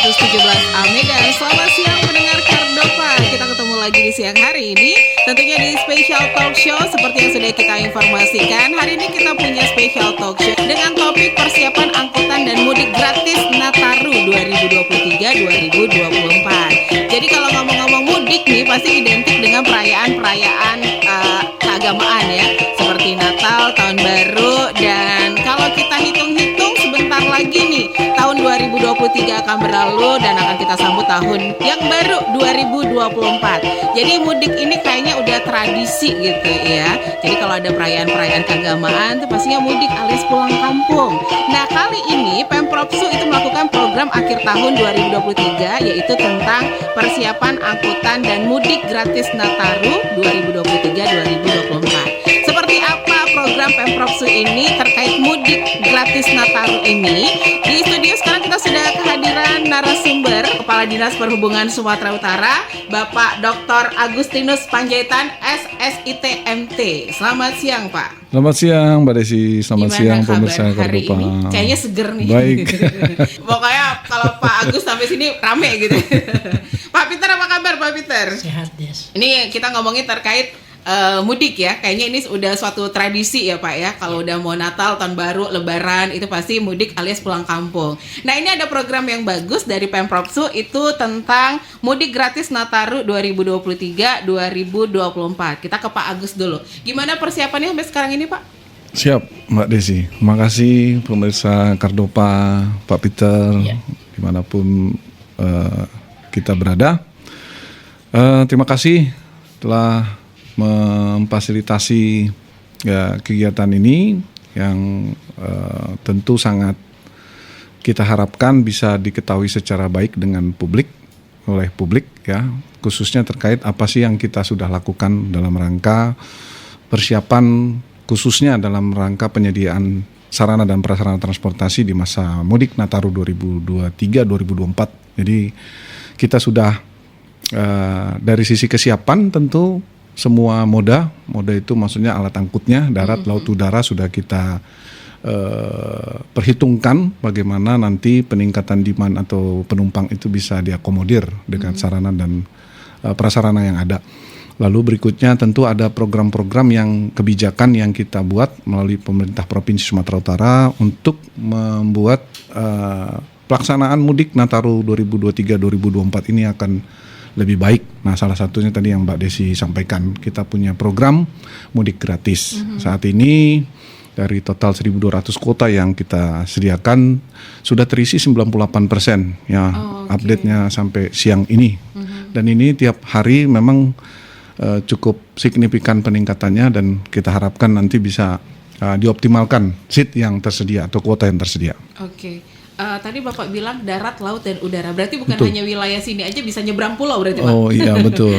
17 Medan. Selamat siang pendengar Kardopa. Kita ketemu lagi di siang hari ini, tentunya di Special Talk Show. Seperti yang sudah kita informasikan, hari ini kita punya Special Talk Show dengan topik persiapan angkutan dan mudik gratis Nataru 2023-2024. Jadi kalau ngomong-ngomong mudik nih, pasti identik dengan perayaan-perayaan keagamaan ya, seperti Natal, Tahun Baru, dan kalau kita hitung-hitung sebentar lagi nih, tahun 2023 akan berlalu dan akan kita sambut tahun yang baru 2024. Jadi mudik ini kayaknya udah tradisi gitu ya. Jadi kalau ada perayaan-perayaan keagamaan itu pastinya mudik alias pulang kampung. Nah kali ini Pemprov Su itu melakukan program akhir tahun 2023 yaitu tentang persiapan angkutan dan mudik gratis Nataru 2023-2024. Seperti apa program Pemprov Su ini terkait mudik gratis Nataru ini? Di studio sekarang kita sudah kehadiran narasumber Kepala Dinas Perhubungan Sumatera Utara, Bapak Dr. Agustinus Panjaitan, SSIT MT. Selamat siang, Pak. Selamat siang, Mbak Desi. Selamat siang, pemirsa Kardopa. Kayaknya seger nih. Baik. Pokoknya kalau Pak Agus sampai sini rame gitu. Pak Peter, apa kabar, Pak Peter? Sehat, Des. Ini kita ngomongin terkait mudik ya, kayaknya ini udah suatu tradisi ya Pak ya. Kalau udah mau Natal, Tahun Baru, Lebaran itu pasti mudik alias pulang kampung. Nah ini ada program yang bagus dari Pemprov Su itu tentang mudik gratis Nataru 2023-2024. Kita ke Pak Agus dulu. Gimana persiapannya sampai sekarang ini Pak? Siap Mbak Desi. Terima kasih pemirsa Kardopa, Pak Peter, dimanapun kita berada. Terima kasih telah memfasilitasi kegiatan ini yang tentu sangat kita harapkan bisa diketahui secara baik dengan oleh publik ya, khususnya terkait apa sih yang kita sudah lakukan dalam rangka persiapan khususnya dalam rangka penyediaan sarana dan prasarana transportasi di masa mudik Nataru 2023-2024. Jadi kita sudah dari sisi kesiapan tentu semua moda itu maksudnya alat angkutnya darat, laut, udara sudah kita perhitungkan bagaimana nanti peningkatan demand atau penumpang itu bisa diakomodir dengan sarana dan prasarana yang ada. Lalu berikutnya tentu ada program-program yang kebijakan yang kita buat melalui pemerintah Provinsi Sumatera Utara untuk membuat pelaksanaan mudik Nataru 2023-2024 ini akan lebih baik. Nah salah satunya tadi yang Mbak Desi sampaikan, kita punya program mudik gratis. Saat ini dari total 1.200 kuota yang kita sediakan sudah terisi 98% ya. Update-nya sampai siang ini. Dan ini tiap hari memang cukup signifikan peningkatannya dan kita harapkan nanti bisa dioptimalkan seat yang tersedia atau kuota yang tersedia. Tadi Bapak bilang darat, laut, dan udara. Berarti bukan hanya wilayah sini aja, bisa nyebrang pulau berarti Pak? Oh iya betul.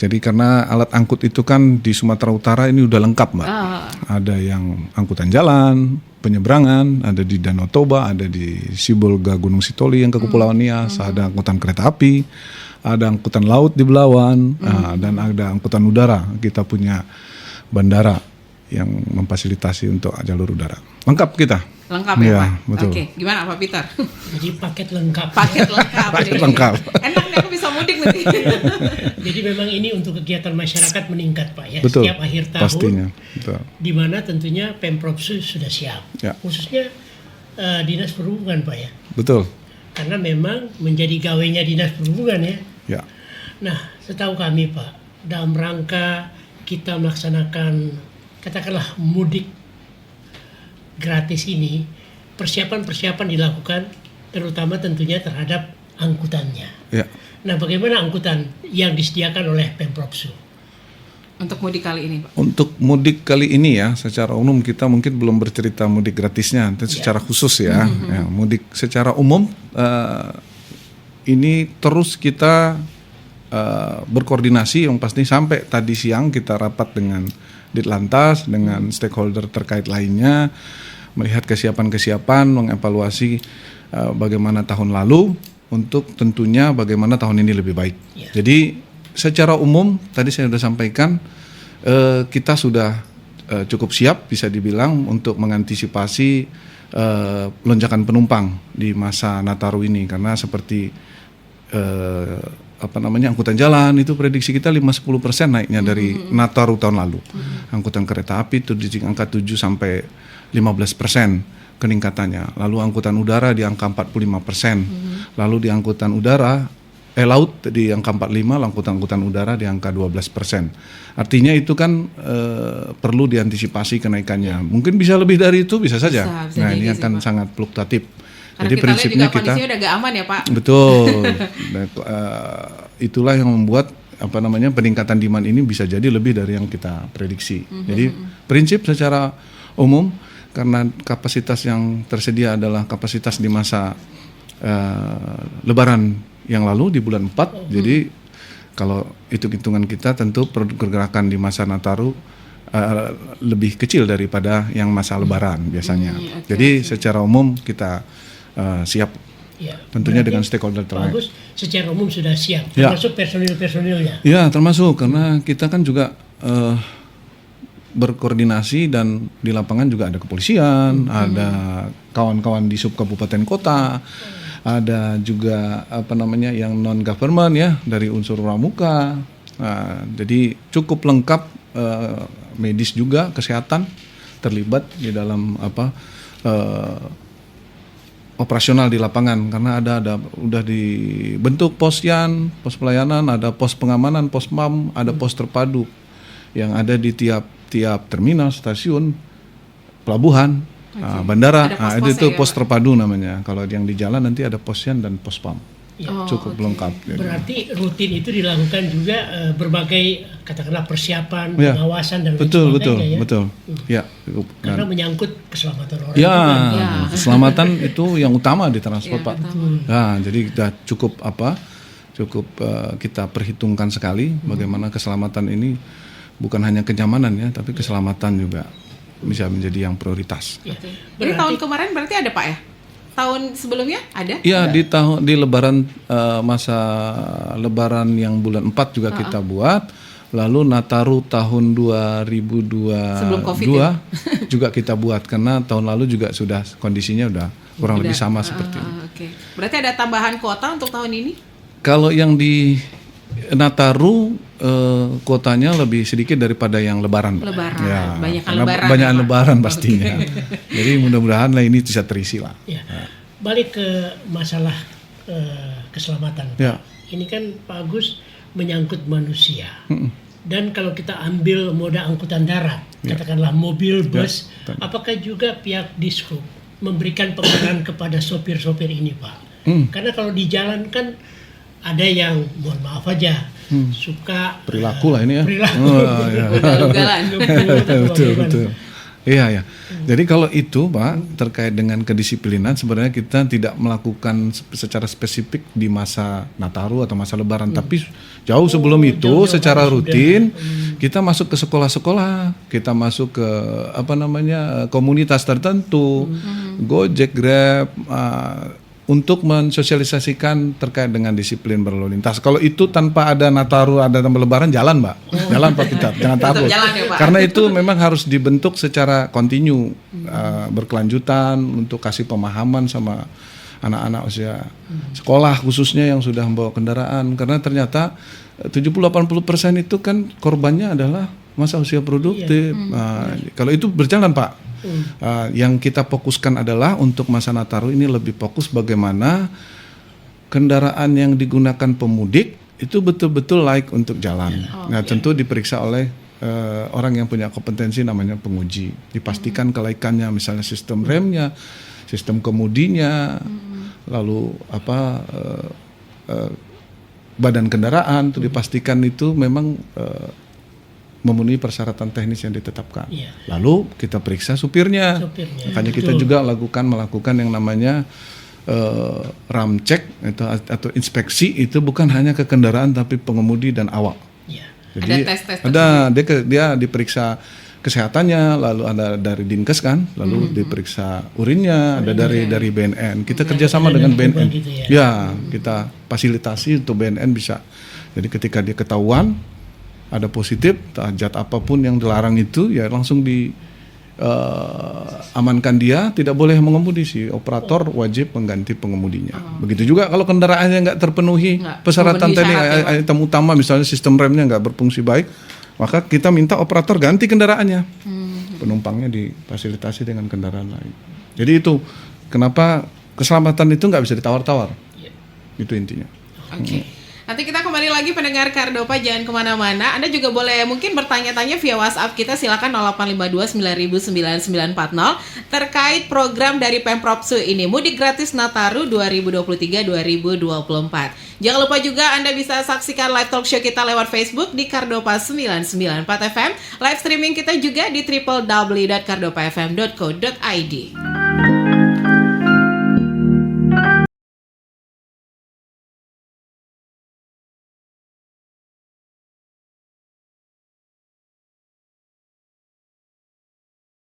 Jadi karena alat angkut itu kan di Sumatera Utara ini udah lengkap Mbak. Ada yang angkutan jalan, penyeberangan, ada di Danau Toba, ada di Sibolga Gunung Sitoli yang ke Kepulauan Nias, ada angkutan kereta api, ada angkutan laut di Belawan, dan ada angkutan udara. Kita punya bandara yang memfasilitasi untuk jalur udara. Lengkap kita. Lengkap ya Pak? Betul. Oke, gimana Pak Peter? Jadi paket lengkap. Paket lengkap. Enak nih aku bisa mudik nanti. Jadi memang ini untuk kegiatan masyarakat meningkat Pak ya. Betul, setiap akhir tahun. Pastinya. Betul. Di mana tentunya Pemprov Su sudah siap. Ya. Khususnya Dinas Perhubungan Pak ya. Betul. Karena memang menjadi gawainya Dinas Perhubungan ya. Ya. Nah, setahu kami Pak, dalam rangka kita melaksanakan katakanlah mudik gratis ini, persiapan-persiapan dilakukan terutama tentunya terhadap angkutannya. Ya. Nah, bagaimana angkutan yang disediakan oleh Pemprov Su? Untuk mudik kali ini Pak? Untuk mudik kali ini ya, secara umum kita mungkin belum bercerita mudik gratisnya, tapi secara khusus ya, mudik secara umum ini terus kita berkoordinasi yang pasti sampai tadi siang kita rapat dengan Ditlantas, dengan stakeholder terkait lainnya, melihat kesiapan-kesiapan, mengevaluasi bagaimana tahun lalu untuk tentunya bagaimana tahun ini lebih baik. Jadi secara umum tadi saya sudah sampaikan kita sudah cukup siap bisa dibilang untuk mengantisipasi lonjakan penumpang di masa Nataru ini, karena seperti angkutan jalan itu prediksi kita 5-10% naiknya dari Nataru tahun lalu. Angkutan kereta api itu di angka 7 sampai 15% peningkatannya. Lalu angkutan udara di angka 45%. Lalu di angkutan udara laut di angka 45, angkutan udara di angka 12%. Artinya itu kan perlu diantisipasi kenaikannya. Mungkin bisa lebih dari itu, bisa saja. Bisa Ini jadi akan sih, Pak. sangat fluktuatif. Karena Jadi kita lihat prinsipnya juga kondisinya udah gak aman ya Pak. betul. Dan, itulah yang membuat peningkatan demand ini bisa jadi lebih dari yang kita prediksi. Jadi prinsip secara umum, karena kapasitas yang tersedia adalah kapasitas di masa Lebaran yang lalu di bulan 4. Jadi kalau hitung-hitungan kita tentu pergerakan di masa Nataru lebih kecil daripada yang masa Lebaran biasanya. Jadi secara umum kita siap. Ya, Tentunya berarti dengan stakeholder Pak terkait. Agus secara umum sudah siap, Ya. termasuk personil-personilnya. Ya, termasuk karena kita kan juga berkoordinasi dan di lapangan juga ada kepolisian, ada kawan-kawan di sub kabupaten kota, ada juga yang non government ya dari unsur pramuka. Nah, jadi cukup lengkap, medis juga, kesehatan terlibat di dalam operasional di lapangan, karena ada udah dibentuk pos pelayanan, ada pos pengamanan, pos PAM, ada pos terpadu yang ada di tiap terminal, stasiun, pelabuhan, bandara. Ada Itu pos-posnya ya, pos Pak? terpadu namanya. Kalau yang di jalan nanti ada posyan dan pos PAM. Ya. Cukup lengkap. Jadi. Berarti rutin itu dilakukan juga berbagai katakanlah persiapan, Ya. pengawasan dan lain Betul. sebagainya ya. Betul. Ya, cukup. Karena menyangkut keselamatan orang. Ya, juga. Ya. keselamatan itu yang utama di transport, Ya, Pak. utama. Nah, jadi kita cukup kita perhitungkan sekali bagaimana keselamatan ini bukan hanya kenyamanan ya, tapi keselamatan juga bisa menjadi yang prioritas. Ya. Ini tahun kemarin berarti ada Pak ya? Tahun sebelumnya ada? Iya, di Lebaran, masa Lebaran yang bulan 4 juga kita buat. Lalu Nataru tahun 2022 Sebelum COVID ya? juga kita buat, karena tahun lalu juga sudah kondisinya udah kurang lebih sama seperti ini. Oke. Berarti ada tambahan kuota untuk tahun ini? Kalau yang di Nataru kuotanya lebih sedikit daripada yang Lebaran, Pak. Lebaran. Ya, Banyakan karena Lebaran, banyakan Pak. Lebaran pastinya. Jadi mudah-mudahan lah ini bisa terisi lah. Ya. Balik ke masalah keselamatan. Ya. Ini kan Pak Agus menyangkut manusia. Dan kalau kita ambil moda angkutan darat, katakanlah mobil, bus, apakah juga pihak Dishub memberikan pengarahan kepada sopir-sopir ini, Pak? Karena kalau di jalan kan ada yang mohon maaf aja suka Perilaku lah ini ya. perilaku. Oh, ya. Ugal-ugalan. betul. Iya. Jadi kalau itu, Pak, terkait dengan kedisiplinan, sebenarnya kita tidak melakukan secara spesifik di masa Nataru atau masa Lebaran, tapi jauh sebelum itu jauh-jauh secara hari rutin kita masuk ke sekolah-sekolah, kita masuk ke komunitas tertentu, Gojek, Grab, untuk mensosialisasikan terkait dengan disiplin berlalu lintas. Kalau itu tanpa ada Nataru, ada tambah Lebaran, jalan, Mbak. Jalan, Pak, kita. Jangan takut. jalan ya, Pak. Karena itu memang harus dibentuk secara kontinu, berkelanjutan untuk kasih pemahaman sama anak-anak usia sekolah khususnya yang sudah membawa kendaraan. Karena ternyata 70-80% itu kan korbannya adalah masa usia produktif. Kalau itu berjalan, Pak. Yang kita fokuskan adalah untuk masa Nataru ini lebih fokus bagaimana kendaraan yang digunakan pemudik itu betul-betul layak untuk jalan. Nah, tentu diperiksa oleh orang yang punya kompetensi namanya penguji. Dipastikan kelaikannya, misalnya sistem remnya, sistem kemudinya, lalu badan kendaraan itu dipastikan itu memang memenuhi persyaratan teknis yang ditetapkan. Iya. Lalu kita periksa supirnya. Makanya kita juga melakukan yang namanya ram check atau inspeksi, itu bukan hanya ke kendaraan tapi pengemudi dan awak. Ya. Jadi Ada tes-tes dia diperiksa kesehatannya, lalu ada dari Dinkes kan, lalu diperiksa urinnya, ada dari BNN. Kita kerjasama dengan BNN. gitu Ya, kita fasilitasi untuk BNN bisa. Jadi ketika dia ketahuan ada positif, zat apapun yang dilarang itu ya langsung amankan dia, tidak boleh mengemudi, si operator wajib mengganti pengemudinya. Begitu juga kalau kendaraannya nggak terpenuhi Nggak persyaratan memenuhi tadi, syarat ya, Pak. item utama misalnya sistem remnya nggak berfungsi baik, maka kita minta operator ganti kendaraannya, penumpangnya difasilitasi dengan kendaraan lain. Jadi itu kenapa keselamatan itu nggak bisa ditawar-tawar, itu intinya. Oke. Nanti kita kembali lagi pendengar Kardopa, jangan kemana-mana. Anda juga boleh mungkin bertanya-tanya via WhatsApp kita, silakan 0852 9940 terkait program dari Pemprov Su ini, Mudik Gratis Nataru 2023-2024. Jangan lupa juga Anda bisa saksikan live talk show kita lewat Facebook di Kardopa 994 FM. Live streaming kita juga di www.kardopafm.co.id.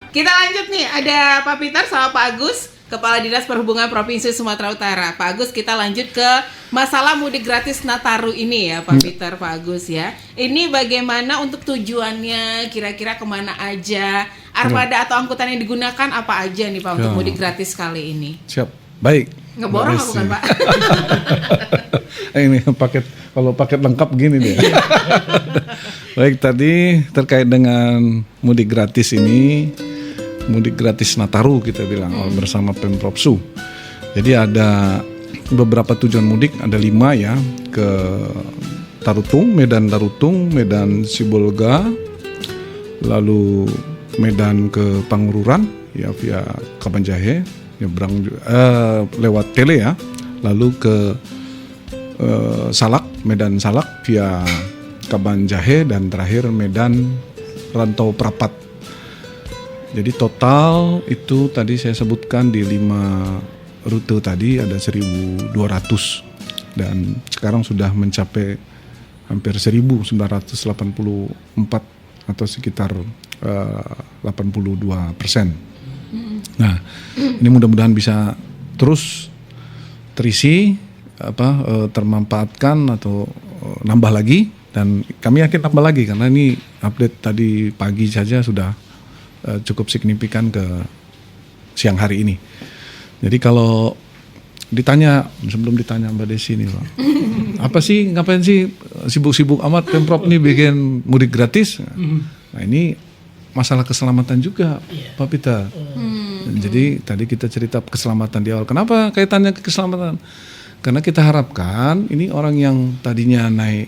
Kita lanjut nih, ada Pak Peter sama Pak Agus, Kepala Dinas Perhubungan Provinsi Sumatera Utara. Pak Agus, kita lanjut ke masalah mudik gratis Nataru ini ya, Pak Peter, Pak Agus ya. Ini bagaimana untuk tujuannya, kira-kira kemana aja, armada atau angkutan yang digunakan apa aja nih Pak untuk mudik gratis kali ini? Siap, baik. Ngeborong apa bukan Pak? Ini kalau paket lengkap gini deh. Baik, tadi terkait dengan mudik gratis ini, mudik gratis Nataru kita bilang bersama Pemprov Su. Jadi ada beberapa tujuan mudik, ada 5 ya, ke Tarutung, Medan Tarutung, Medan Sibolga, lalu Medan ke Pangururan ya via Kabanjahe, nyebrang lewat Tele ya, lalu ke Salak, Medan Salak via Kabanjahe, dan terakhir Medan Rantau Prapat. Jadi total itu tadi saya sebutkan di 5 rute tadi ada 1.200 dan sekarang sudah mencapai hampir 1.984 atau sekitar 82%. Nah, ini mudah-mudahan bisa terus terisi, termanfaatkan atau nambah lagi, dan kami yakin nambah lagi karena ini update tadi pagi saja sudah cukup signifikan ke siang hari ini. Jadi kalau ditanya, sebelum ditanya Mbak Desi nih Pak, apa sih, ngapain sih sibuk-sibuk amat Pemprov nih bikin mudik gratis? Nah ini masalah keselamatan juga Pak Peter. Jadi tadi kita cerita keselamatan di awal. Kenapa kaitannya ke keselamatan? Karena kita harapkan ini orang yang tadinya naik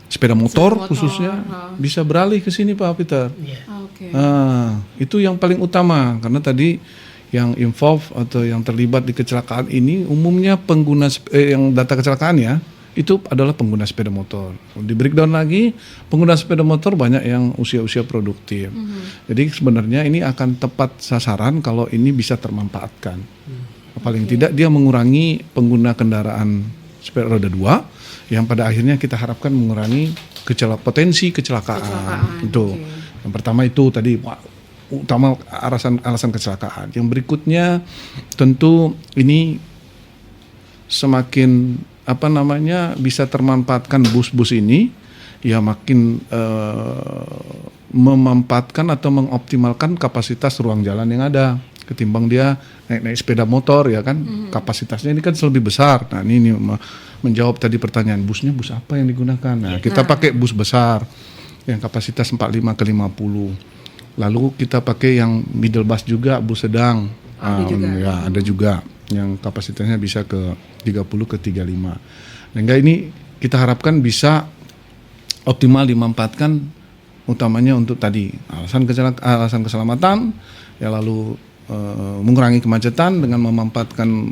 sepeda motor khususnya bisa beralih ke sini Pak Peter. Oke. Nah, itu yang paling utama, karena tadi yang involve atau yang terlibat di kecelakaan ini umumnya pengguna yang data kecelakaan ya, itu adalah pengguna sepeda motor. Di breakdown lagi, pengguna sepeda motor banyak yang usia-usia produktif. Jadi sebenarnya ini akan tepat sasaran kalau ini bisa termanfaatkan. Paling tidak dia mengurangi pengguna kendaraan sepeda roda 2 yang pada akhirnya kita harapkan mengurangi potensi kecelakaan. Itu. Yang pertama itu tadi utama alasan kecelakaan. Yang berikutnya tentu ini semakin bisa termanfaatkan bus-bus ini ya, makin memanfaatkan atau mengoptimalkan kapasitas ruang jalan yang ada ketimbang dia naik sepeda motor ya kan. Kapasitasnya ini kan lebih besar. Nah ini menjawab tadi pertanyaan, busnya bus apa yang digunakan. Nah kita pakai bus besar yang kapasitas 45 ke 50. Lalu kita pakai yang middle bus juga, bus sedang. Ada juga yang kapasitasnya bisa ke 30 ke 35. Sehingga ini kita harapkan bisa optimal dimanfaatkan, utamanya untuk tadi alasan keselamatan ya, lalu mengurangi kemacetan dengan memanfaatkan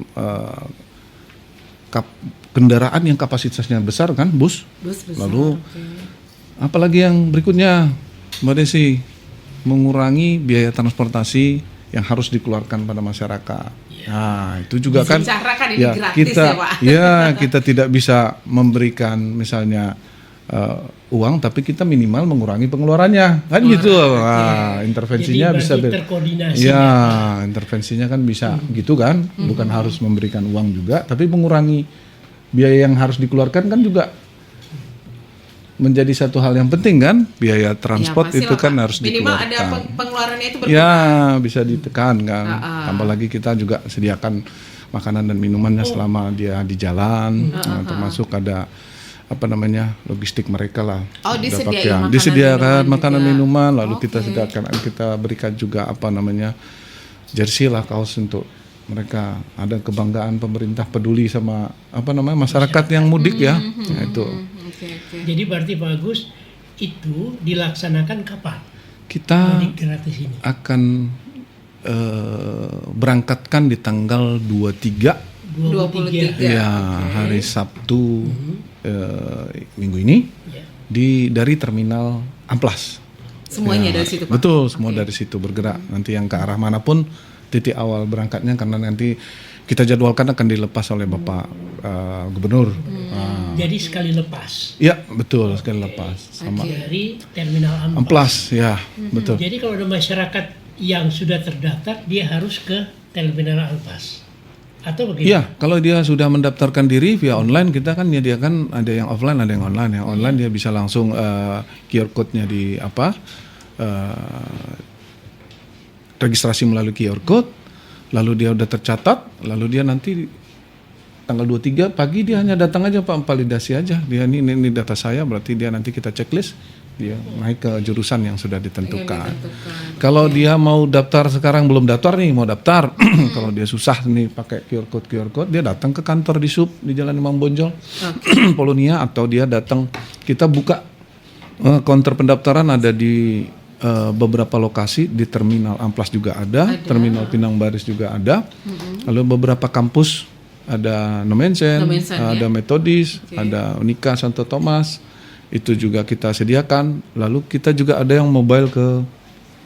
kendaraan yang kapasitasnya besar kan, bus besar. Lalu apalagi yang berikutnya Mbak Desi, mengurangi biaya transportasi yang harus dikeluarkan pada masyarakat. Nah, itu juga kan ya, gratis kita ya, Pak. Ya, kita tidak bisa memberikan misalnya uang, tapi kita minimal mengurangi pengeluarannya kan gitu. Nah, intervensinya jadi bisa ya, intervensinya kan bisa gitu kan, bukan harus memberikan uang juga, tapi mengurangi biaya yang harus dikeluarkan kan juga menjadi satu hal yang penting kan, biaya transport pastilah, itu kan Pak. harus minimal dikeluarkan. ada pengeluarannya itu Ya bisa ditekan kan. Ah. Tambah lagi kita juga sediakan makanan dan minumannya selama dia di jalan. Termasuk ada apa namanya logistik mereka lah. Oh, Ada disediain pakaian. makanan, Disediakan minuman makanan juga. minuman, lalu kita Oke. sediakan, kita berikan juga apa namanya jersey lah, kaos untuk mereka. Ada kebanggaan pemerintah peduli sama apa namanya masyarakat yang mudik ya. Nah, itu Oke. Jadi berarti Pak Agus itu dilaksanakan kapan? kita Mudik gratis ini. akan berangkatkan di tanggal 23 23. ya hari Sabtu minggu ini Ya. dari terminal Amplas. Semuanya Ya, dari situ, Pak. Betul, semua dari situ bergerak. Nanti yang ke arah manapun titik awal berangkatnya, karena nanti kita jadwalkan akan dilepas oleh Bapak Gubernur. Jadi sekali lepas Ya, betul, sekali lepas sama dari terminal Amplas. Amplas ya, betul. Jadi kalau ada masyarakat yang sudah terdaftar, dia harus ke terminal Amplas atau bagaimana? Iya, kalau dia sudah mendaftarkan diri via online, kita kan menyediakan ada yang offline, ada yang online. Yang online dia bisa langsung QR code-nya di registrasi melalui QR code, lalu dia udah tercatat, lalu dia nanti tanggal 23 pagi dia hanya datang aja Pak, validasi aja. Dia ini data saya, berarti dia nanti kita checklist, dia naik ke jurusan yang sudah ditentukan. Kalau dia mau daftar sekarang belum daftar nih, mau daftar, kalau dia susah nih pakai QR code, dia datang ke kantor di SUB di Jalan Imam Bonjol, Polonia, atau dia datang, kita buka counter pendaftaran ada di beberapa lokasi, di terminal Amplas juga ada. Terminal Pinang Baris juga ada, lalu beberapa kampus ada Nomensen, ada Metodis, ada Unika Santo Thomas, itu juga kita sediakan. Lalu kita juga ada yang mobile ke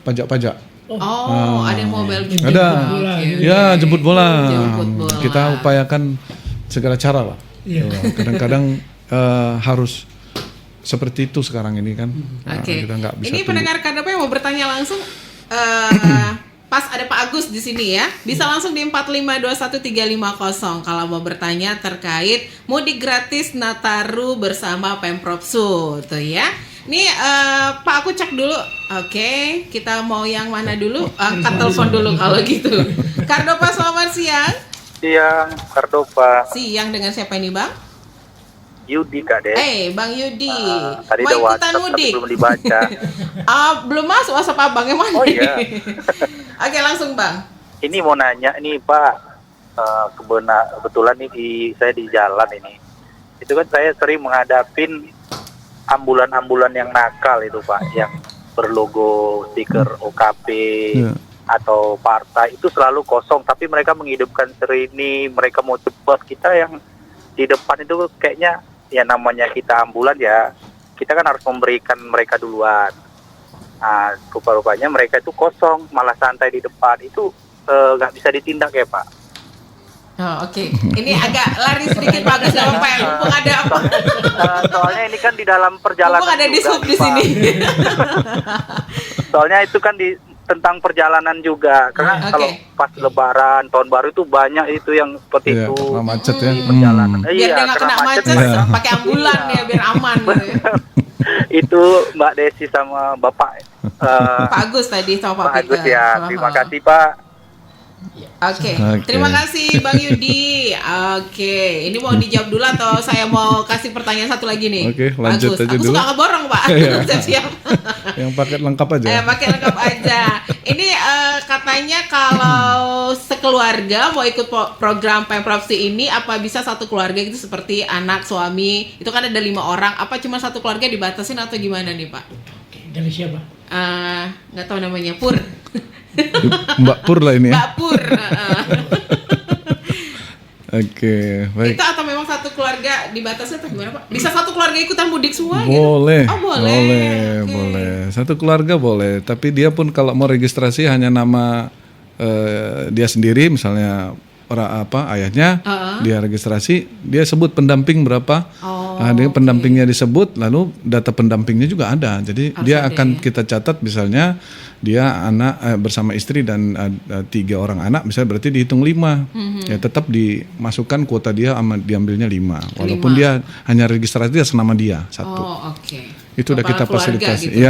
pajak-pajak. Oh, ada yang mobile juga. Ada, Oke. ya jemput bola. Jemput bola. Kita upayakan segala cara lah. Iya. Kadang-kadang harus seperti itu sekarang ini kan. Oke. Kita nggak bisa Ini tunggu. pendengar KDP yang mau bertanya langsung, pas ada Pak Agus di sini ya, bisa langsung di 4521350 kalau mau bertanya terkait mudik gratis Nataru bersama Pemprov Sud, tuh ya. Ini Pak, aku cek dulu. Oke, kita mau yang mana dulu? Angkat telepon dulu kalau gitu. Kardopa, selamat siang. Siang, Kardopa. Siang, dengan siapa ini Bang? Yudi Kak Des. Bang Yudi, Tadi mau udah ikutan WhatsApp tapi mudik? belum dibaca. Belum masuk WhatsApp abang, yang mana? Oh iya. Oke, langsung Bang. Ini mau nanya, ini Pak, kebetulan nih saya di jalan ini. Itu kan saya sering menghadapin ambulan-ambulan yang nakal itu Pak, yang berlogo stiker OKP Ya. atau partai, itu selalu kosong. Tapi mereka menghidupkan serini, mereka mau cepat. Kita yang di depan itu kayaknya, ya namanya kita ambulan ya, kita kan harus memberikan mereka duluan. Nah, rupa-rupanya mereka itu kosong, malah santai di depan. Itu nggak bisa ditindak ya Pak. Oh, oke. Ini agak lari sedikit Pak Agus, nggak apa-apa ya. Mumpung ada apa? Soalnya ini kan di dalam perjalanan Mumpung ada di juga sub di Pak. sini. Soalnya itu kan tentang perjalanan juga. Karena Oke. kalau pas Lebaran, Tahun Baru itu banyak itu yang seperti Iya, itu. karena macet ya. Di perjalanan. Biar dia nggak kena macet, Iya. pakai ambulan ya, biar aman gitu ya. Itu Mbak Desi sama Bapak Pak Agus tadi sama Pak Pak Agus Peter. ya. Terima kasih Pak. Oke, Oke. terima kasih Bang Yudi. Oke, ini mau dijawab dulu atau saya mau kasih pertanyaan satu lagi nih? Oke, Pak lanjut Agus. aja Aku dulu. suka ngeborong Pak. Iya. Siap-siap. Yang paket lengkap aja. Pakai lengkap aja. Ini katanya kalau sekeluarga mau ikut program Pemprov Sud ini, apa bisa satu keluarga gitu seperti anak, suami, itu kan ada 5 orang, apa cuma satu keluarga dibatasin atau gimana nih Pak? Oke, dari siapa? Nggak tahu namanya, Pur. Mbak Pur lah ini ya. Mbak Pur. Oke, baik. Itu atau memang satu keluarga dibatasi atau gimana Pak? Bisa satu keluarga ikutan mudik semua gitu? Boleh. Oh, boleh. Oke. Boleh. Satu keluarga boleh, tapi dia pun kalau mau registrasi hanya nama dia sendiri, misalnya orang ayahnya, dia registrasi, dia sebut pendamping berapa. Dia pendampingnya disebut, lalu data pendampingnya juga ada. Jadi dia akan kita catat misalnya dia anak bersama istri dan 3 orang anak, misalnya berarti dihitung 5. Ya tetap dimasukkan kuota dia diambilnya 5. Walaupun dia hanya registrasi atas nama dia 1. Itu udah kita fasilitasi. Gitu,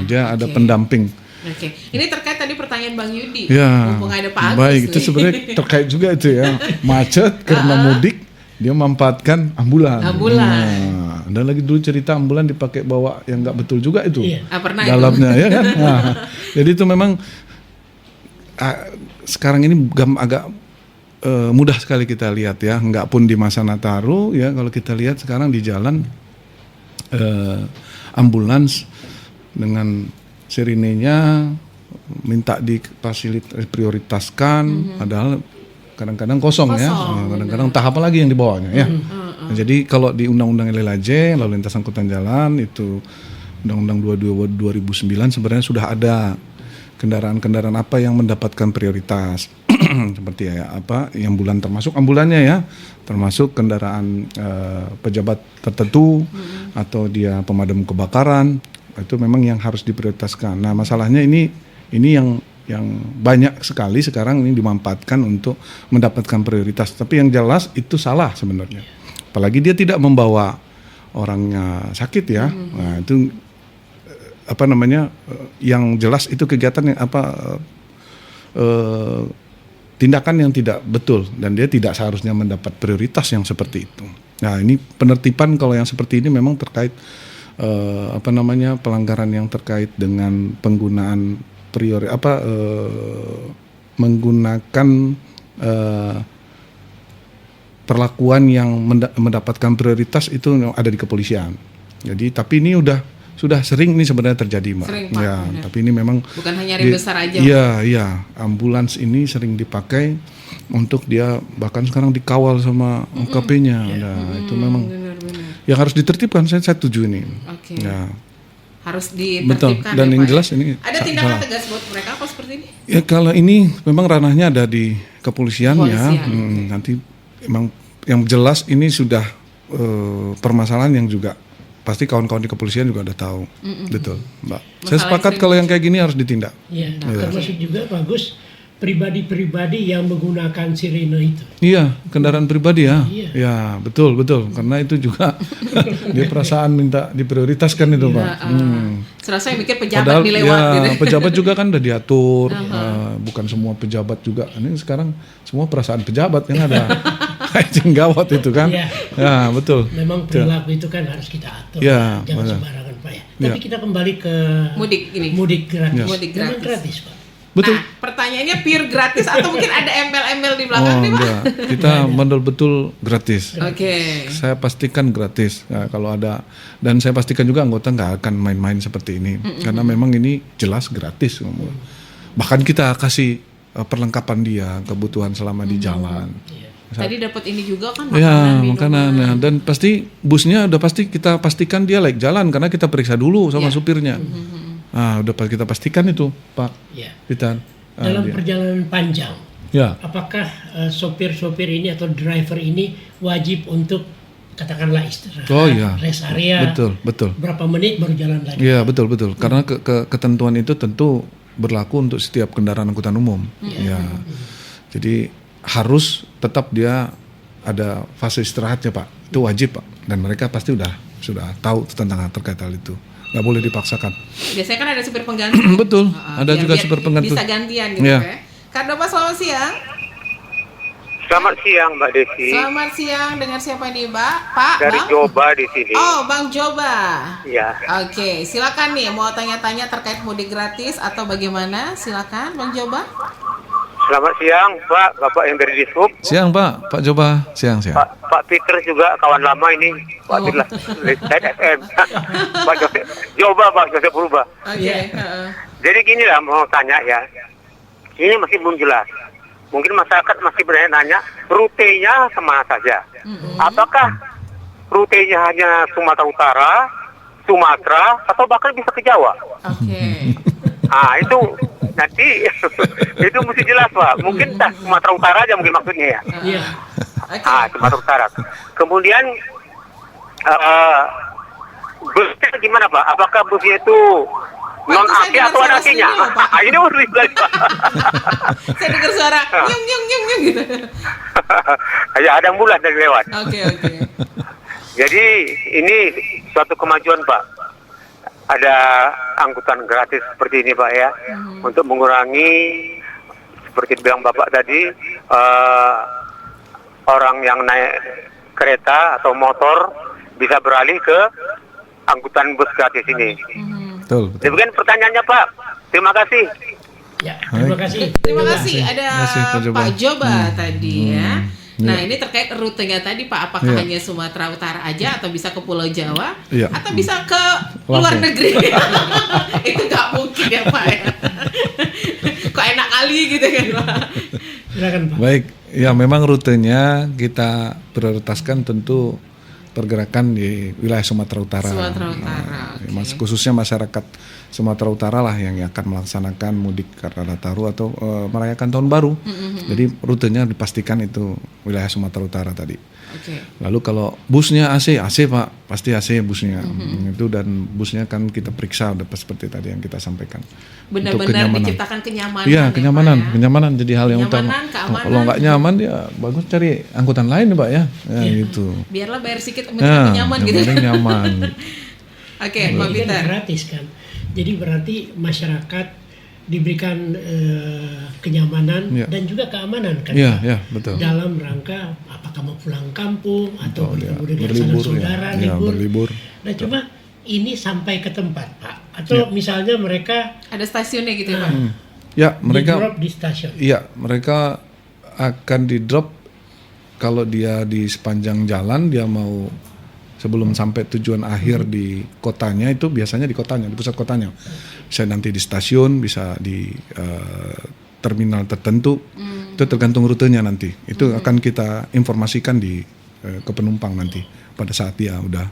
dia ada pendamping. Oke, ini terkait tadi pertanyaan Bang Yudi. Ya, mumpung ada Pak Agus baik, nih. itu sebenarnya terkait juga itu ya. Macet karena mudik, dia memanfaatkan ambulan. Nah, dan lagi dulu cerita ambulan dipakai bawa yang nggak betul juga itu. Pernah dalamnya itu. Ya kan. Nah, jadi itu memang sekarang ini agak mudah sekali kita lihat ya. Nggak pun di masa Nataru ya, kalau kita lihat sekarang di jalan ambulans dengan sirinenya minta prioritaskan, padahal kadang-kadang kosong ya, kadang-kadang tahap apa lagi yang dibawanya ya. Nah, jadi kalau di Undang-Undang LLAJ lalu lintas angkutan jalan itu Undang-Undang 22 2009 sebenarnya sudah ada kendaraan-kendaraan apa yang mendapatkan prioritas seperti apa yang ambulan, termasuk ambulannya ya, termasuk kendaraan pejabat tertentu atau dia pemadam kebakaran. Itu memang yang harus diprioritaskan. Nah, masalahnya ini yang banyak sekali sekarang ini dimanfaatkan untuk mendapatkan prioritas. Tapi yang jelas itu salah sebenarnya. Apalagi dia tidak membawa orangnya sakit ya. Nah, itu yang jelas itu kegiatan yang tindakan yang tidak betul dan dia tidak seharusnya mendapat prioritas yang seperti itu. Nah, ini penertiban kalau yang seperti ini memang terkait pelanggaran yang terkait dengan penggunaan menggunakan perlakuan yang mendapatkan prioritas itu ada di kepolisian. Jadi tapi ini sudah sering ini sebenarnya terjadi, Mbak. Sering, Pak, ya, tapi ini memang bukan hanya rem besar aja. Iya, ambulans ini sering dipakai untuk dia bahkan sekarang dikawal sama OKP-nya. Nah, itu memang yang harus ditertibkan, saya setuju ini. Ya. Harus ditertibkan. Betul. Dan yang jelas ini ada tindakan tegas buat mereka kalau seperti ini? Ya, kalau ini memang ranahnya ada di kepolisian ya. Nanti memang yang jelas ini sudah permasalahan yang juga pasti kawan-kawan di kepolisian juga udah tahu. Betul, Mbak. Saya sepakat kalau yang kayak gini harus ditindak. Iya, termasuk juga bagus pribadi-pribadi yang menggunakan sirene itu. Iya, kendaraan pribadi ya. Iya. Ya, betul. Karena itu juga dia perasaan minta diprioritaskan itu, Pak. Serasa yang mikir pejabat nih lewat gitu. Pejabat juga kan udah diatur. Bukan semua pejabat juga. Ini sekarang semua perasaan pejabat yang ada. Yang gawat itu kan. Iya. Ya, betul. Memang perilaku itu kan harus kita atur. Ya, jangan benar. sembarangan, Pak ya. Tapi kita kembali ke mudik gratis. Mudik gratis. Memang gratis, Pak. Betul. Nah, pertanyaannya pure gratis atau mungkin ada embel-embel di belakang nih, Pak? Enggak. Kita betul gratis. Oke. Saya pastikan gratis. Nah, kalau ada, dan saya pastikan juga anggota nggak akan main-main seperti ini, karena memang ini jelas gratis. Bahkan kita kasih perlengkapan dia, kebutuhan selama di jalan. Tadi dapat ini juga kan makanan. Nah, dan pasti busnya udah pasti kita pastikan dia layak jalan karena kita periksa dulu sama supirnya. Udah kita pastikan itu, Pak. Ya. Kita dalam perjalanan panjang. Ya. Apakah sopir-sopir ini atau driver ini wajib untuk katakanlah istirahat, rest area? Betul. Berapa menit baru jalan lagi? Iya, betul. Karena ketentuan itu tentu berlaku untuk setiap kendaraan angkutan umum. Ya. Jadi harus tetap dia ada fase istirahatnya, Pak. Itu wajib, Pak. Dan mereka pasti sudah tahu tentang terkait hal itu. Nggak boleh dipaksakan. Biasanya kan ada supir pengganti. Betul. Ada juga supir pengganti. Bisa gantian gitu ya. Kak Dopa, selamat siang. Selamat siang, Mbak Desi. Selamat siang. Dengan siapa nih, Mbak? Pak, Dari Bang? Joba di sini. Oh, Bang Joba. Iya. Oke, silakan nih mau tanya-tanya terkait mudik gratis atau bagaimana? Silakan, Bang Joba. Selamat siang, Pak. Bapak yang dari Dishub. Siang, Pak. Pak Joba. Siang. Pak Peter juga kawan lama ini. Pak Peter FM. Pak Joseph. Joba, Pak Joseph Purba. Oke. Jadi gini lah, mau tanya ya. Ini masih belum jelas. Mungkin masyarakat masih bertanya rutenya kemana saja. Apakah rutenya hanya Sumatera Utara, Sumatera, atau bahkan bisa ke Jawa? Oke. Itu nanti itu mesti jelas, Pak. Mungkin Sumatera Utara aja mungkin maksudnya ya. Iya. Sumatera Utara. Kemudian busnya gimana Pak? Apakah busnya itu non Saya AC dengar atau ada suara AC-nya? sendiri loh, Pak. Ini harus dibalik Pak. Saya dengar suara nyung nyung nyung nyung gitu. Ya ada ambulans dari lewat. Oke. Jadi ini suatu kemajuan Pak. Ada angkutan gratis seperti ini Pak ya, untuk mengurangi seperti bilang Bapak tadi orang yang naik kereta atau motor bisa beralih ke angkutan bus gratis ini. Betul. Demikian pertanyaannya Pak. Terima kasih. Ya, terima kasih. Terima kasih. Ada Terima kasih, Pak Pak Joba tadi ya. Nah, Ya. ini terkait rutenya tadi Pak, apakah Ya. hanya Sumatera Utara aja atau bisa ke Pulau Jawa Ya. atau bisa ke luar Lampung. negeri? Itu nggak mungkin ya Pak ya. Kok enak kali gitu kan Pak. Silakan Pak. Baik, ya memang rutenya kita prioritaskan tentu pergerakan di wilayah Sumatera Utara. Sumatera Utara, oke. Khususnya masyarakat Sumatera Utara lah yang akan melaksanakan mudik karena Nataru atau merayakan Tahun Baru. Jadi rutenya dipastikan itu wilayah Sumatera Utara tadi. Oke. Lalu kalau busnya AC Pak, pasti AC busnya. Itu dan busnya kan kita periksa udah seperti tadi yang kita sampaikan. Untuk Benar-benar kenyamanan. diciptakan kenyamanan. Iya, ya, kenyamanan, Pak, ya. kenyamanan jadi hal yang utama. Kenyamanan, keamanan. Kalau nggak nyaman ya bagus cari angkutan lain ya, Pak ya. Ya gitu. Biarlah bayar sedikit Ya, nyaman yang gitu. penting nyaman. Oke, Pak Ini kan Peter. gratis kan. Jadi berarti masyarakat diberikan kenyamanan Ya. dan juga keamanan kan. Iya, Pak? ya, betul. Dalam rangka apakah mau pulang kampung atau Betul, ya. bertemu dengan Berlibur, sanak saudara ya. Ya, berlibur. Nah, cuma ini sampai ke tempat, Pak. Atau misalnya mereka Ada stasiunnya gitu ya Pak. Ya, mereka di-drop di stasiun. iya, mereka akan di drop kalau dia di sepanjang jalan dia mau sebelum sampai tujuan akhir di kotanya itu biasanya di kotanya, di pusat kotanya. Bisa nanti di stasiun, bisa di terminal tertentu. Itu tergantung rutenya nanti. Itu akan kita informasikan di ke penumpang nanti pada saat dia udah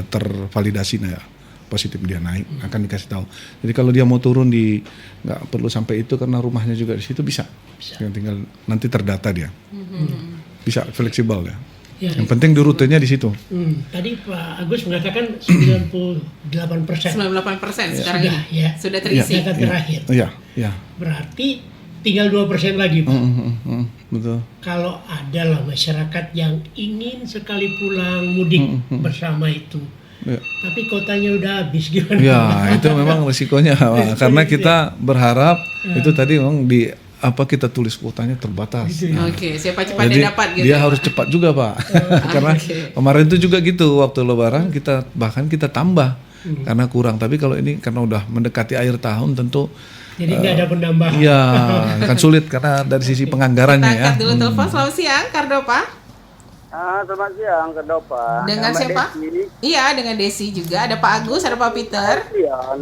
tervalidasi ya positif dia naik akan dikasih tahu. Jadi kalau dia mau turun di nggak perlu sampai itu karena rumahnya juga di situ bisa. Tinggal nanti terdata dia. Bisa fleksibel ya. Ya. Yang penting di rutenya di situ. Tadi Pak Agus mengatakan 98%. 98% sekarang Sudah, ini. ya. Sudah terisi. Data terakhir. Iya, iya. Berarti tinggal 2% lagi, Pak. Betul. Kalau ada lah masyarakat yang ingin sekali pulang mudik bersama itu, Ya. tapi kotanya udah habis gimana? Ya, itu memang risikonya, Pak. Karena kita berharap itu tadi memang di kita tulis kuotanya terbatas. Oke, siapa cepat Jadi dia dapat gitu. dia harus cepat juga, Pak. Karena kemarin itu juga gitu waktu Lebaran kita tambah karena kurang. Tapi kalau ini karena udah mendekati akhir tahun tentu Jadi nggak ada penambahan. iya kan sulit karena dari sisi penganggarannya Kita ya. angkat dulu telepon. Selamat siang, Kardopa. Selamat siang, Kedopa. Dengan Nama siapa? Desi. Iya, dengan Desi juga. Ada Pak Agus, ada Pak Peter. Elvian.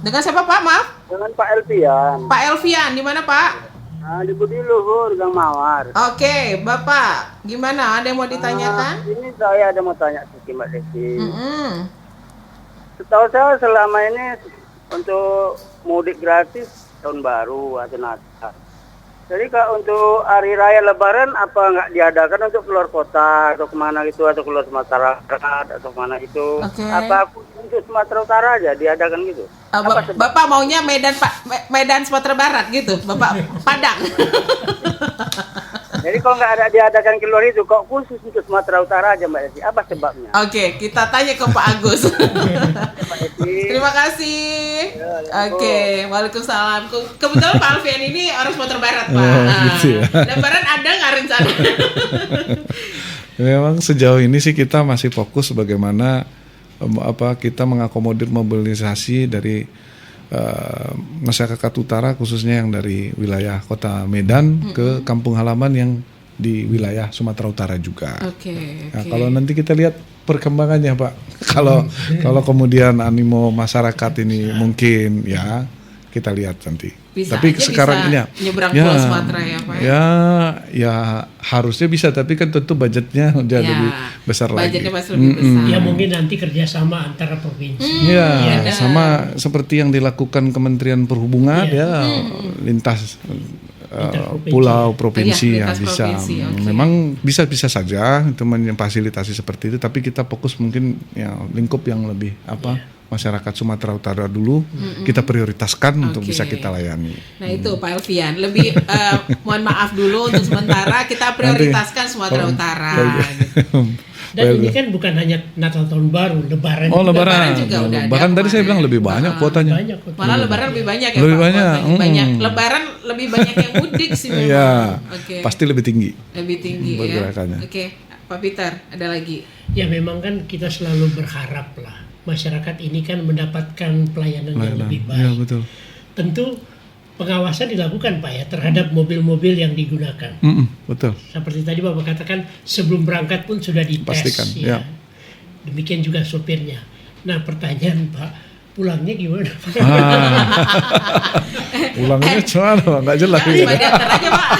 Dengan siapa Pak? Maaf. Dengan Pak Elvian. Pak Elvian, di mana Pak? Di Budi Luhur, Gang Mawar. Oke, Bapak. Gimana? Ada yang mau ditanyakan? Ini saya ada mau tanya sedikit Mbak Desi. Setahu saya selama ini untuk mudik gratis tahun baru atau Natal. Jadi Kak, untuk hari raya Lebaran apa nggak diadakan untuk keluar kota atau kemana gitu, atau keluar Sumatera Barat atau kemana itu? Oke. Apa untuk Sumatera Utara aja diadakan gitu? Apa sebab? Bapak maunya Medan Sumatera Barat gitu, Bapak Padang. Jadi kalau nggak ada diadakan keluar itu, kok khusus untuk Sumatera Utara aja Mbak Desi? Apa sebabnya? Oke, kita tanya ke Pak Agus. Mbak Desi. Terima kasih. Oke, waalaikumsalam. Kebetulan Pak Alfian ini orang Sumatera Barat, Pak. Gitu ya. Lebaran ada nggak rencana? Memang sejauh ini sih kita masih fokus bagaimana kita mengakomodir mobilisasi dari masyarakat utara khususnya yang dari wilayah kota Medan ke kampung halaman yang di wilayah Sumatera Utara juga. Oke. Nah, kalau nanti kita lihat perkembangannya Pak, kalau kemudian animo masyarakat ini mungkin ya kita lihat nanti. Bisa tapi aja sekarang bisa ini nyebrang Pulau Sumatera ya Pak. Ya harusnya bisa, tapi kan tentu budgetnya udah Ya, lebih besar lagi. budgetnya pasti lebih besar. Ya mungkin nanti kerjasama antara provinsi. Ya, Iya, sama seperti yang dilakukan Kementerian Perhubungan ya lintas Interprovinsi. pulau provinsi Iya, ya lintas bisa. provinsi, oke. Memang bisa saja teman yang fasilitasi seperti itu, tapi kita fokus mungkin ya lingkup yang lebih masyarakat Sumatera Utara dulu kita prioritaskan untuk Oke. bisa kita layani. Nah itu Pak Elvian, lebih mohon maaf dulu untuk sementara kita prioritaskan Sumatera Utara. gitu. Dan ini kan bukan hanya Natal tahun baru, Lebaran. Oh, juga. Lebaran. juga udah ada Bahkan tadi saya kemarin. bilang lebih banyak kuotanya. Banyak kok. Malah Lebaran lebih banyak ya Lebih Pak. banyak, Lebih banyak. Lebaran lebih banyak yang mudik sih memang. Iya. Oke. Pasti lebih tinggi. Lebih tinggi ya. Pergerakannya. Oke, Pak Peter ada lagi. Ya memang kan kita selalu berharap lah masyarakat ini kan mendapatkan pelayanan yang lebih Ya, baik. betul. Tentu pengawasan dilakukan Pak ya terhadap mobil-mobil yang digunakan. Betul. Seperti tadi Bapak katakan sebelum berangkat pun sudah dites. Pastikan, ya. Demikian juga sopirnya. Nah pertanyaan Pak, pulangnya gimana Pak? Pulangnya gimana? Nggak jelas. Ya, coba diantar aja Pak.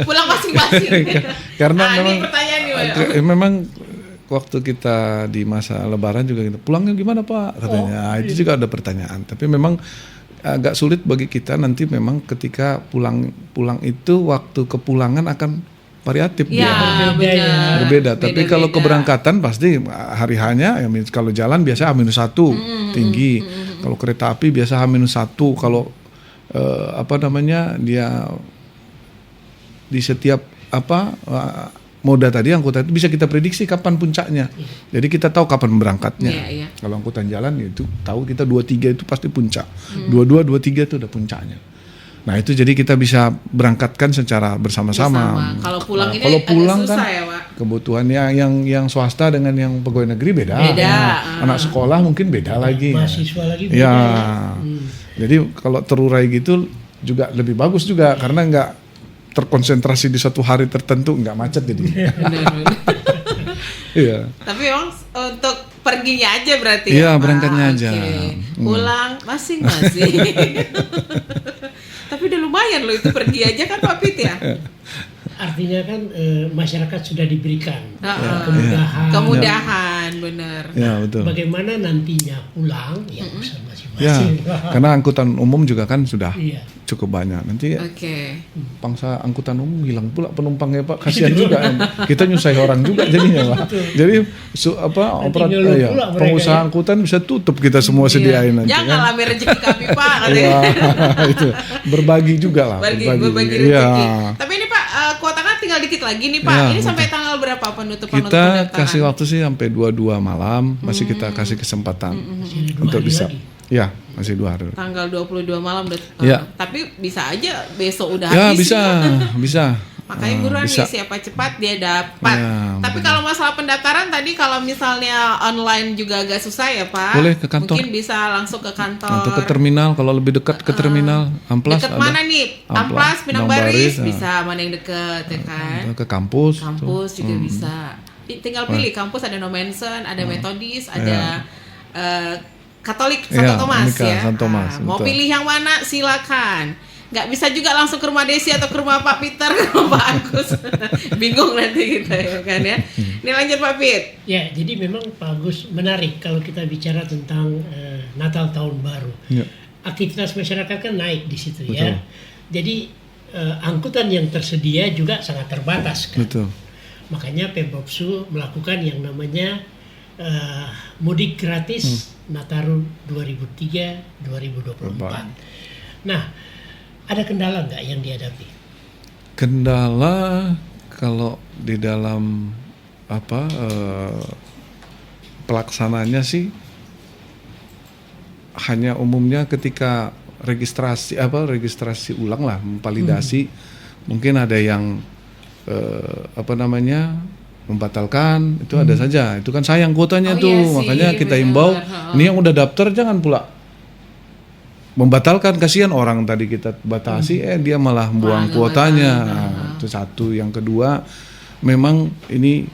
pulang masing-masing. Karena Ini memang pertanyaan gimana? memang waktu kita di masa Lebaran juga gitu, pulangnya gimana Pak? Katanya. Itu juga ada pertanyaan. Tapi memang agak sulit bagi kita nanti memang ketika pulang itu waktu kepulangan akan variatif Ya, dia. benar. Berbeda. Tapi kalau Beda-beda. keberangkatan pasti hari hanya ya, kalau jalan biasa H-1 tinggi. Kalau kereta api biasa H-1. Kalau dia di setiap moda tadi angkutan itu bisa kita prediksi kapan puncaknya. Jadi kita tahu kapan berangkatnya. Iya. Kalau angkutan jalan ya itu tahu kita 23 itu pasti puncak. 22, 23 itu udah puncaknya. Nah itu jadi kita bisa berangkatkan secara bersama-sama. Kalau pulang ini Kalau pulang agak susah kan ya Pak. kebutuhannya yang swasta dengan yang pegawai negeri beda. Beda. Anak sekolah mungkin beda lagi. Mahasiswa lagi beda. Ya. Jadi kalau terurai gitu juga lebih bagus juga karena nggak terkonsentrasi di satu hari tertentu, nggak macet jadi. Benar. Iya. Tapi memang untuk perginya aja berarti Iya, Pak? berangkatnya aja. Oke. Pulang masing-masing. Tapi udah lumayan loh itu pergi aja kan Pak Pit ya. Artinya kan masyarakat sudah diberikan Kemudahan. Kemudahan, benar. Ya betul. Bagaimana nantinya pulang ya urusan Ya, masing-masing. karena angkutan umum juga kan sudah Iya. cukup banyak. Nanti Oke. pangsa angkutan umum hilang pula penumpangnya Pak, kasihan juga. Kita nyusahi orang juga jadinya Pak. Jadi Nanti ngeluh pula mereka, pengusaha ya. angkutan bisa tutup kita semua sediain nanti. Jangan kan. ngambil rezeki kami Pak. Iya, itu berbagi juga lah. Berbagi rezeki. Iya. Tapi ini Pak, kuota kan tinggal dikit lagi nih Pak. Ya, Ini sampai tanggal berapa penutupan untuk Kita pendaftaran? kasih waktu sih sampai 22 malam, masih kita kasih kesempatan untuk bisa. Ya, masih 2 hari. Tanggal 22 malam udah. Ya. Tapi bisa aja besok udah Ya, habis. bisa. Makanya buruan bisa. nih siapa cepat dia dapat. Ya, Tapi kalau masalah pendaftaran tadi kalau misalnya online juga agak susah ya Pak. Boleh ke kantor. Mungkin bisa langsung ke kantor. Atau ke terminal kalau lebih dekat ke terminal. Amplas Deket ada. mana nih? Amplas, Pinang Baris, bisa mana yang deket ya kan? Ke kampus. Kampus juga bisa. Tinggal pilih kampus ada Nomensen, ada Metodis, ada Katolik Santo Iya, Thomas Unika, ya. Santo Thomas, Mau betul. pilih yang mana silakan. Nggak bisa juga langsung ke rumah Desi atau ke rumah Pak Peter, ke rumah Pak Agus. Bingung nanti kita ya kan ya. Ini lanjut Pak Pit. Ya, jadi memang Pak Agus menarik kalau kita bicara tentang Natal Tahun Baru. Ya. Aktivitas masyarakat kan naik di situ ya. Jadi angkutan yang tersedia juga sangat terbatas kan. Betul. Makanya Pemprov melakukan yang namanya mudik gratis Nataru 2003-2024. Nah, ada kendala nggak yang dihadapi? Kendala kalau di dalam pelaksananya sih hanya umumnya ketika registrasi ulang lah, validasi mungkin ada yang membatalkan itu ada saja, itu kan sayang kuotanya Oh, tuh, iya sih, makanya kita benar. imbau ini yang udah daftar jangan pula membatalkan, kasihan orang tadi kita batasi dia malah buang kuotanya. Nah, itu satu. Yang kedua memang ini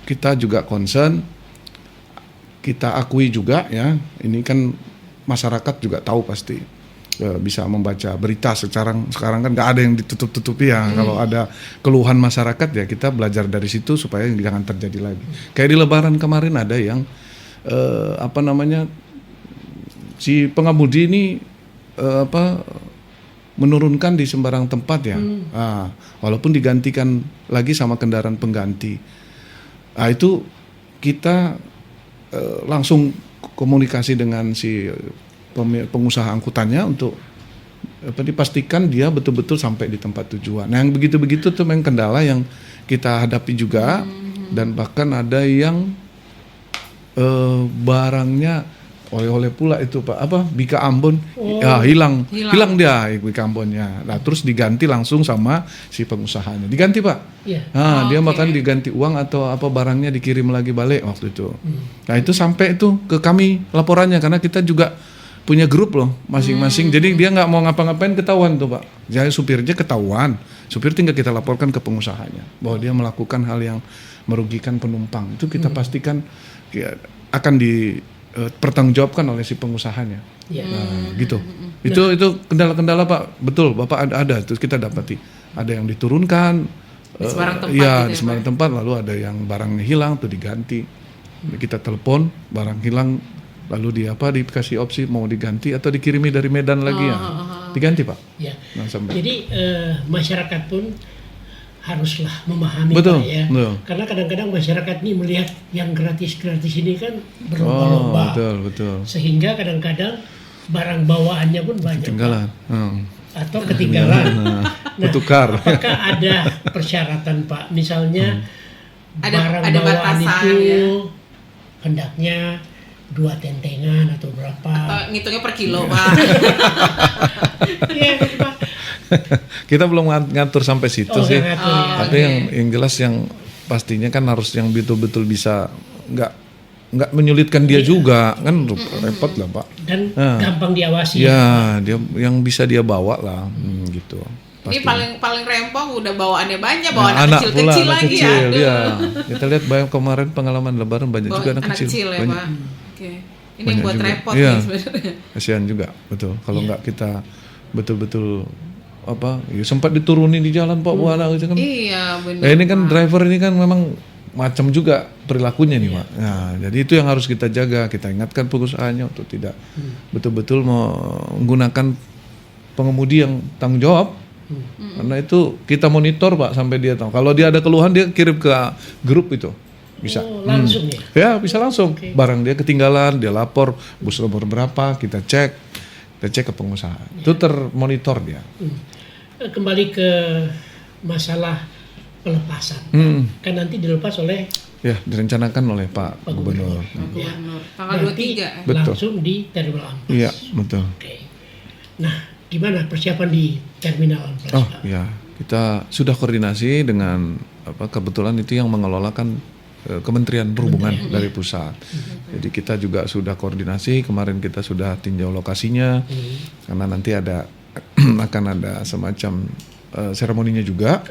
kita juga concern, kita akui juga ya, ini kan masyarakat juga tahu pasti bisa membaca berita sekarang kan nggak ada yang ditutup-tutupi ya. Kalau ada keluhan masyarakat ya kita belajar dari situ supaya jangan terjadi lagi. Kayak di Lebaran kemarin ada yang si pengemudi ini menurunkan di sembarang tempat ya. Walaupun digantikan lagi sama kendaraan pengganti. Itu kita langsung komunikasi dengan si pengusaha angkutannya untuk dipastikan dia betul-betul sampai di tempat tujuan. Nah, yang begitu-begitu tuh memang kendala yang kita hadapi juga, dan bahkan ada yang barangnya oleh-oleh pula itu Pak, Bika Ambon, hilang dia Bika Ambonnya. Nah, terus diganti langsung sama si pengusahanya. Diganti Pak. Dia makan diganti uang atau barangnya dikirim lagi balik waktu itu. Nah, itu sampai itu ke kami laporannya, karena kita juga punya grup loh masing-masing. Jadi dia nggak mau ngapa-ngapain ketahuan tuh Pak. Jadi supirnya ketahuan. Supir tinggal kita laporkan ke pengusahanya bahwa dia melakukan hal yang merugikan penumpang. Itu kita pastikan akan dipertanggungjawabkan oleh si pengusahanya. Gitu. Itu kendala-kendala Pak. Betul, Bapak ada. Terus kita dapati ada yang diturunkan di sembarang tempat. Di sembarang tempat. Lalu ada yang barangnya hilang tuh diganti. Kita telepon, barang hilang, lalu dikasih opsi mau diganti atau dikirimi dari Medan lagi ya. Diganti Pak. Ya. Nah, jadi masyarakat pun haruslah memahami betul, Pak ya. Betul. Karena kadang-kadang masyarakat ini melihat yang gratis-gratis ini kan berlomba-lomba. Betul. Sehingga kadang-kadang barang bawaannya pun banyak. Ketinggalan. Atau ketinggalan. Bertukar. Apakah ada persyaratan Pak? Misalnya barang ada bawaan batasan, itu ya? hendaknya 2 tentengan atau berapa? Atau ngitungnya per kilo Pak. Iya Pak. Kita belum ngatur sampai situ sih. Ngatur, ya. Tapi yang jelas yang pastinya kan harus yang betul-betul bisa nggak menyulitkan dia juga, kan repot lah Pak. Dan gampang diawasi. Ya, dia yang bisa dia bawa lah, gitu. Ini Pastinya. paling rempong udah bawaannya banyak, bawaan anak kecil-kecil anak lagi kecil, ya. Kita lihat banyak kemarin pengalaman Lebaran banyak juga anak kecil. ya Banyak. Pak. Oke. Ini Banyak buat juga. repot Iya. nih sebenarnya. Kasihan juga, betul. Kalau nggak kita betul-betul sempat diturunin di jalan Pak Buana gitu kan. Iya benar. Ini kan driver ini kan memang macam juga perilakunya nih Pak. Nah, jadi itu yang harus kita jaga, kita ingatkan pengusahanya untuk tidak betul-betul menggunakan pengemudi yang tanggung jawab. Karena itu kita monitor Pak sampai dia tahu. Kalau dia ada keluhan dia kirim ke grup itu. Bisa. Langsung ya? Ya, bisa langsung. Barang dia ketinggalan, dia lapor bus nomor berapa, kita cek ke pengusaha. Itu termonitor dia. Kembali ke masalah pelepasan. Kan nanti dilepas oleh Ya, direncanakan oleh Pak Gubernur. Gubernur. Tanggal berarti 23. Betul. langsung di terminal Amplas. Iya, betul. Oke. Nah, gimana persiapan di terminal Amplas? Oh, Pak? ya. Kita sudah koordinasi dengan kebetulan itu yang mengelolakan Kementerian Perhubungan dari pusat. Jadi kita juga sudah koordinasi, kemarin kita sudah tinjau lokasinya, karena nanti akan ada semacam seremoninya juga,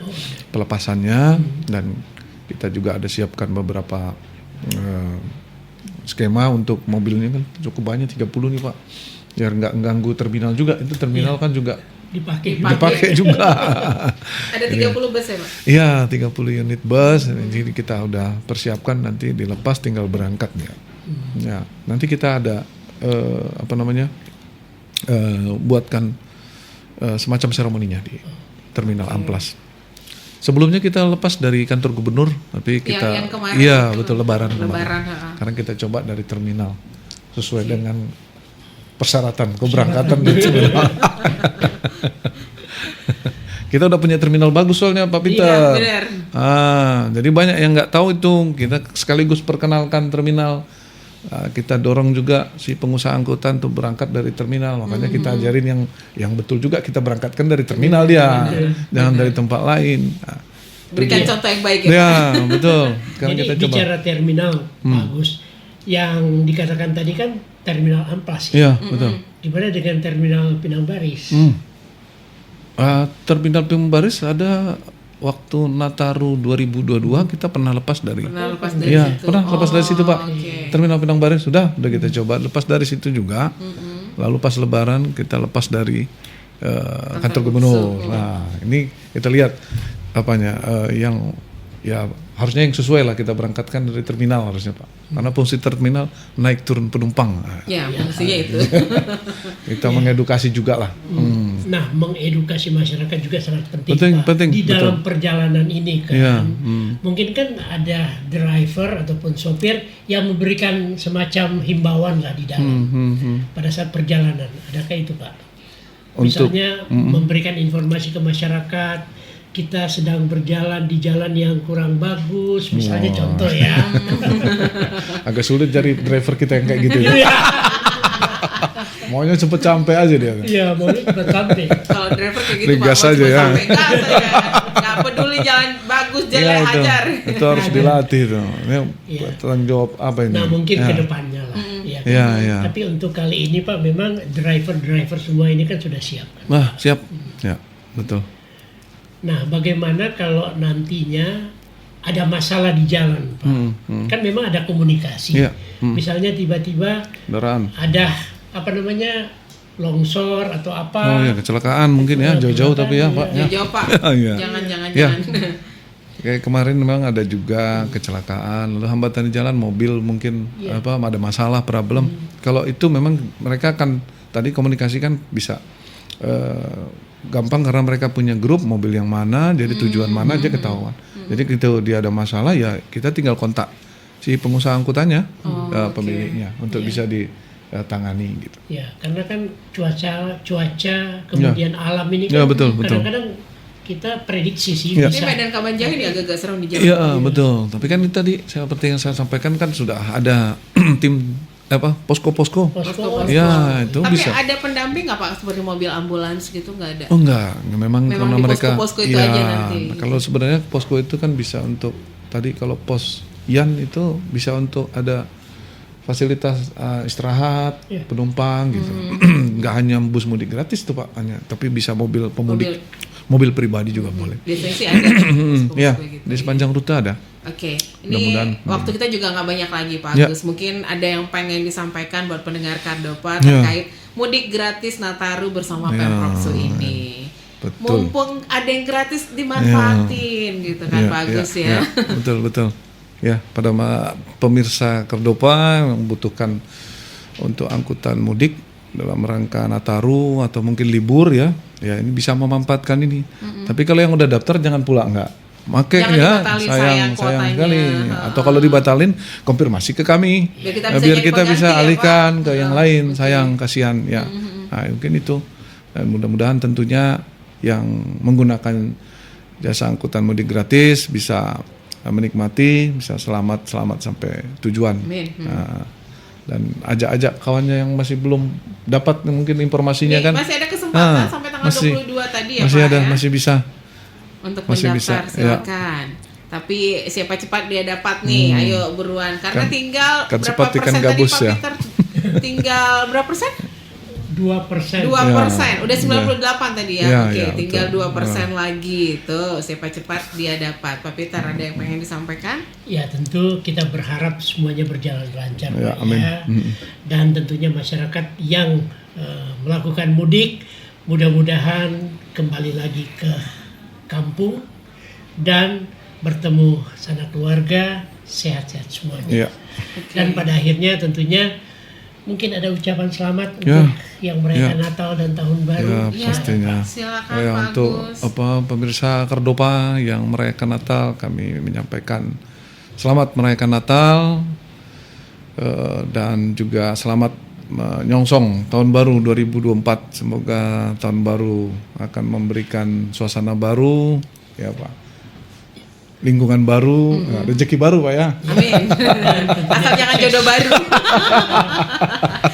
pelepasannya, dan kita juga ada siapkan beberapa skema untuk mobilnya kan cukup banyak, 30 nih Pak, biar nggak ganggu terminal juga. Itu terminal kan juga dipakai juga. Ada 30 bus ya Pak? Iya, 30 unit bus. Jadi kita udah persiapkan nanti dilepas tinggal berangkat ya. Ya, nanti kita ada buatkan semacam seremoninya di terminal Amplas. Sebelumnya kita lepas dari kantor gubernur, tapi kita yang kemarin, iya betul Lebaran kemarin. Lebaran, Karena kita coba dari terminal sesuai dengan persyaratan keberangkatan dan terminal. Kita udah punya terminal bagus soalnya Pak Peter. Iya, benar. Jadi banyak yang nggak tahu itu. Kita sekaligus perkenalkan terminal. Kita dorong juga si pengusaha angkutan untuk berangkat dari terminal. Makanya kita ajarin yang betul juga, kita berangkatkan dari terminal dia, jangan dari tempat lain. Berikan contoh yang baik ya. Ya betul. Sekarang Jadi kita coba. bicara terminal bagus. Yang dikatakan tadi kan terminal Amplas. Iya betul. Gimana dengan terminal Pinang Baris? Terminal Pinang Baris ada waktu Nataru 2022 kita pernah lepas dari. Pernah lepas dari Iya, situ. pernah lepas dari situ Pak. Okay. Terminal Pinang Baris sudah kita coba lepas dari situ juga. Lalu pas Lebaran kita lepas dari kantor gubernur. Nah, ini kita lihat yang ya harusnya yang sesuai lah, kita berangkatkan dari terminal harusnya Pak. Karena fungsi terminal naik turun penumpang. Ya, fungsinya itu. Kita mengedukasi juga lah. Nah, mengedukasi masyarakat juga sangat penting, Pak. Penting, Di dalam perjalanan ini kan, Iya, mungkin kan ada driver ataupun sopir yang memberikan semacam himbauan lah di dalam pada saat perjalanan. Adakah itu Pak? Misalnya memberikan informasi ke masyarakat, kita sedang berjalan di jalan yang kurang bagus, misalnya contoh ya. Agak sulit cari driver kita yang kayak gitu ya. Maunya cepet sampai aja dia. Iya, mau cepat sampai. Kalau driver kayak gitu Gas Pak, aja ya. sampai gas aja. Nggak peduli jalan bagus, jalan Ya, hajar. itu harus dilatih tuh. Ini tanggung jawab apa ini? Nah, mungkin Ya. ke depannya lah. Ya, kan? Ya, ya. Tapi untuk kali ini Pak, memang driver-driver semua ini kan sudah siap. Wah, siap. Ya, betul. Nah, bagaimana kalau nantinya ada masalah di jalan, Pak? Kan memang ada komunikasi. Iya. Misalnya tiba-tiba Kendaraan. ada longsor atau apa. Oh ya, kecelakaan mungkin ya, jauh-jauh tapi ya Pak. Ya. Jauh Pak. Iya. Jangan. Ya. Kayak kemarin memang ada juga kecelakaan, lalu hambatan di jalan, mobil mungkin ada masalah, problem. Kalau itu memang mereka akan tadi komunikasi kan bisa gampang karena mereka punya grup mobil yang mana, jadi tujuan mana aja ketahuan. Jadi kalau dia ada masalah ya kita tinggal kontak si pengusaha angkutannya, pemiliknya untuk bisa ditangani gitu. Ya, karena kan cuaca kemudian alam ini Ya, kan betul. kadang-kadang kita prediksi sih Ya. Ini bisa. Medan Kabanjahe ini agak-agak serem di jalan. Iya betul. Tapi kan itu tadi seperti yang saya sampaikan kan sudah ada tim posko-posko. Posko. Ya itu Tapi bisa. ada pendamping nggak Pak, seperti mobil ambulans gitu, nggak ada? Oh enggak, memang karena di mereka posko-posko itu aja nanti. Kalau sebenarnya posko itu kan bisa untuk tadi kalau pos Yan itu bisa untuk ada fasilitas istirahat penumpang gitu. Enggak hanya bus mudik gratis tuh Pak, tapi bisa mobil pemudik, mobil pribadi juga boleh. Biasanya sih ada. Ya, gitu. di sepanjang rute ada. Oke, ini Mudah-mudahan. waktu kita juga nggak banyak lagi Pak Ya. Agus. Mungkin ada yang pengen disampaikan buat pendengar Kardopa Ya. terkait mudik gratis Nataru bersama Pemprov Su ini. Betul. Mumpung ada yang gratis dimanfaatin gitu kan Pak Agus ya. Betul. Ya, pada pemirsa Kardopa yang membutuhkan untuk angkutan mudik dalam rangka Nataru atau mungkin libur ya ini bisa memanfaatkan ini. Tapi kalau yang udah daftar jangan pula enggak. Jangan Ya, dibatalin, sayang kuotanya. sekali. Atau kalau dibatalin konfirmasi ke kami. Biar kita bisa jadi Kita bisa pengganti ya, alihkan Pak. ke yang lain. Sayang, kasihan ya. Nah, mungkin itu. Dan mudah-mudahan tentunya yang menggunakan jasa angkutan mudik gratis bisa menikmati, bisa selamat sampai tujuan. Amin. Nah, dan ajak-ajak kawannya yang masih belum dapat mungkin informasinya Nih, kan. masih ada kesempatan sampai tanggal 22 tadi ya masih Pak ada, ya. masih bisa. Untuk Masih mendaftar bisa, ya. silakan. Tapi siapa cepat dia dapat nih, ayo buruan. Karena tinggal kan berapa cepat ikan persen gabus tadi Pak ya. Peter? Tinggal berapa persen? 2%. 2%. Udah 98 tadi ya. Ya, Oke, ya, tinggal betul. 2% lagi. Tuh, siapa cepat dia dapat. Pak Peter ada yang pengen disampaikan? Ya, tentu kita berharap semuanya berjalan lancar Ya, Pak, amin. ya. Dan tentunya masyarakat yang melakukan mudik mudah-mudahan kembali lagi ke kampung dan bertemu sanak keluarga, sehat-sehat semuanya. Iya. Dan pada akhirnya tentunya mungkin ada ucapan selamat Ya. untuk yang merayakan Natal dan Tahun Baru. Ya, pastinya. Silakan Ya, Pak untuk Agus. pemirsa Kardopa yang merayakan Natal, kami menyampaikan selamat merayakan Natal dan juga selamat menyongsong Tahun Baru 2024. Semoga Tahun Baru akan memberikan suasana baru, ya Pak. Lingkungan baru, rezeki baru Pak ya. Amin. Asal jangan jodoh baru.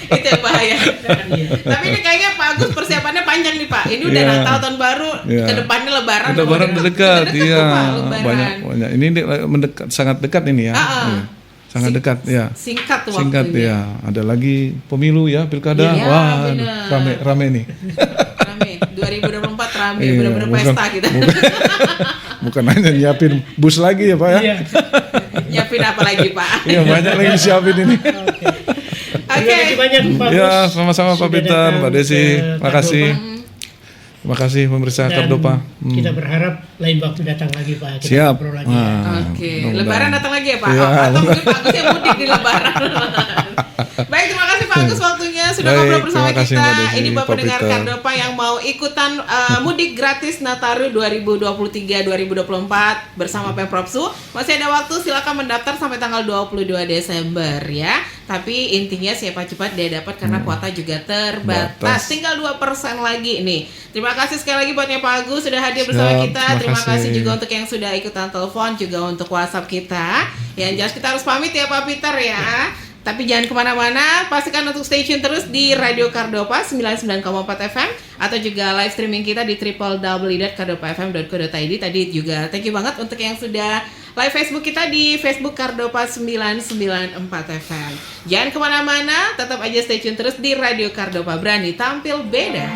Itu yang bahaya. Tapi ini kayaknya Pak Agus persiapannya panjang nih Pak. Ini udah Iya. Natal, Tahun Baru, Iya. ke depannya Lebaran. Lebaran Udah dekat, tuh, iya. Pak, Lebaran. Banyak. Ini mendekat, sangat dekat ini ya. Iya. Sangat dekat ya. Singkat tuh Singkat waktunya. ya. Ada lagi pemilu ya, pilkada. Iya, Wah, bener. rame nih. Rame. 2024 rame, Iya, bener-bener pesta kita. Bukan hanya nyiapin bus lagi ya Pak ya. Iya. Nyiapin apa lagi Pak? Iya, banyak lagi disiapin ini. Oke. Oke. Terima kasih banyak Pak Ya, Gus. sama-sama Pak Sudah Peter, datang Mbak Desi. ke Makasih. Kardopa. Terima kasih pemirsa Dan Kardopa. kita berharap lain waktu datang lagi Pak. Kita Siap. ngobrol lagi. Oke, mudah-mudahan. Lebaran datang lagi ya Pak? Iya, Atau mungkin Pak Agus yang mudik di Lebaran. Baik, terima kasih Pak Agus waktunya sudah Baik, ngobrol bersama terima kasih, kita. Mbak Desi, Ini buat Pak pendengar Peter. Kardopa yang mau ikutan mudik gratis Nataru 2023-2024 bersama Pemprov Su. Masih ada waktu, silakan mendaftar sampai tanggal 22 Desember ya. Tapi intinya siapa cepat dia dapat karena kuota juga terbatas. Batas. Tinggal 2% lagi nih. Terima kasih sekali lagi buatnya Pak Agus sudah hadir bersama Siap, kita. terima Terima kasih kasih. juga untuk yang sudah ikutan telepon, juga untuk WhatsApp kita. Yang jelas kita harus pamit ya Pak Peter ya. Tapi jangan kemana-mana, pastikan untuk stay tune terus di Radio Kardopa 99,4 FM atau juga live streaming kita di www.kardopafm.co.id. Tadi juga thank you banget untuk yang sudah live Facebook kita di Facebook Kardopa 994 FM. Jangan kemana-mana, tetap aja stay tune terus di Radio Kardopa, berani tampil beda.